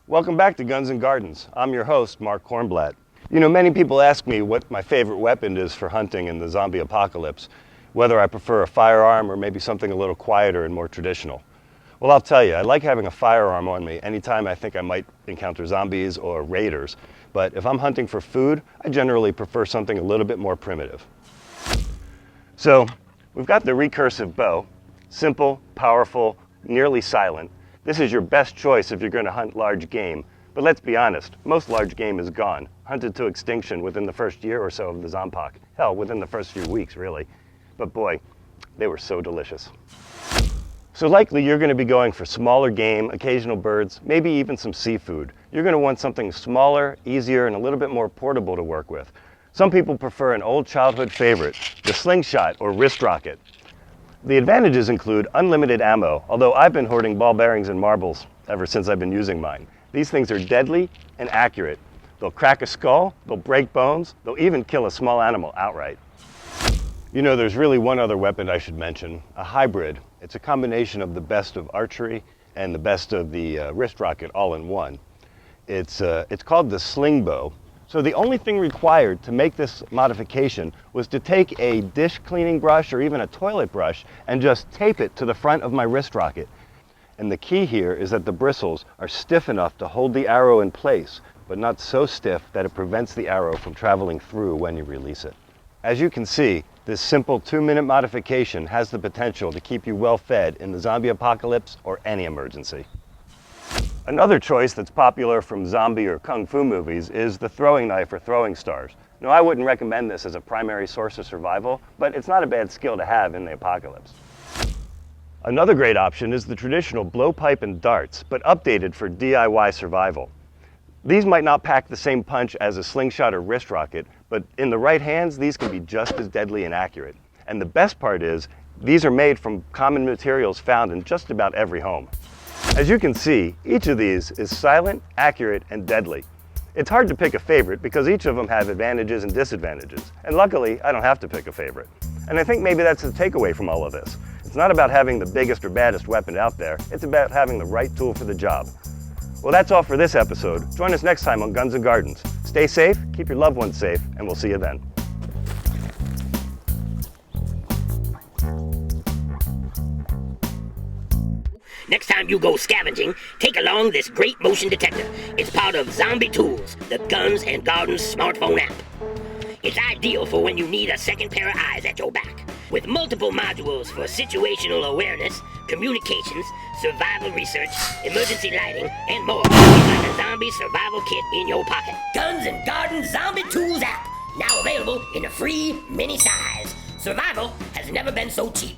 Welcome back to Guns and Gardens. I'm your host, Mark Kornblatt. You know, many people ask me what my favorite weapon is for hunting in the zombie apocalypse, whether I prefer a firearm or maybe something a little quieter and more traditional. Well, I'll tell you, I like having a firearm on me anytime I think I might encounter zombies or raiders, but if I'm hunting for food, I generally prefer something a little bit more primitive. So, we've got the Recursive Bow. Simple, powerful, nearly silent. This is your best choice if you're going to hunt large game. But let's be honest, most large game is gone, hunted to extinction within the first year or so of the Zombie. Hell, within the first few weeks, really. But boy, they were so delicious. So likely you're going to be going for smaller game, occasional birds, maybe even some seafood. You're going to want something smaller, easier, and a little bit more portable to work with. Some people prefer an old childhood favorite, the slingshot or wrist rocket. The advantages include unlimited ammo, although I've been hoarding ball bearings and marbles ever since I've been using mine. These things are deadly and accurate. They'll crack a skull, they'll break bones, they'll even kill a small animal outright. You know, there's really one other weapon I should mention, a hybrid. It's a combination of the best of archery and the best of the wrist rocket all in one. It's called the Sling Bow. So the only thing required to make this modification was to take a dish cleaning brush or even a toilet brush and just tape it to the front of my wrist rocket. And the key here is that the bristles are stiff enough to hold the arrow in place, but not so stiff that it prevents the arrow from traveling through when you release it. As you can see, this simple 2-minute modification has the potential to keep you well fed in the zombie apocalypse or any emergency. Another choice that's popular from zombie or kung fu movies is the throwing knife or throwing stars. Now, I wouldn't recommend this as a primary source of survival, but it's not a bad skill to have in the apocalypse. Another great option is the traditional blowpipe and darts, but updated for DIY survival. These might not pack the same punch as a slingshot or wrist rocket, but in the right hands, these can be just as deadly and accurate. And the best part is, these are made from common materials found in just about every home. As you can see, each of these is silent, accurate, and deadly. It's hard to pick a favorite because each of them have advantages and disadvantages. And luckily, I don't have to pick a favorite. And I think maybe that's the takeaway from all of this. It's not about having the biggest or baddest weapon out there. It's about having the right tool for the job. Well, that's all for this episode. Join us next time on Guns and Gardens. Stay safe, keep your loved ones safe, and we'll see you then. Next time you go scavenging, take along this great motion detector. It's part of Zombie Tools, the Guns and Gardens smartphone app. It's ideal for when you need a second pair of eyes at your back. With multiple modules for situational awareness, communications, survival research, emergency lighting, and more. It's like a zombie survival kit in your pocket. Guns and Gardens Zombie Tools app, now available in a free mini size. Survival has never been so cheap.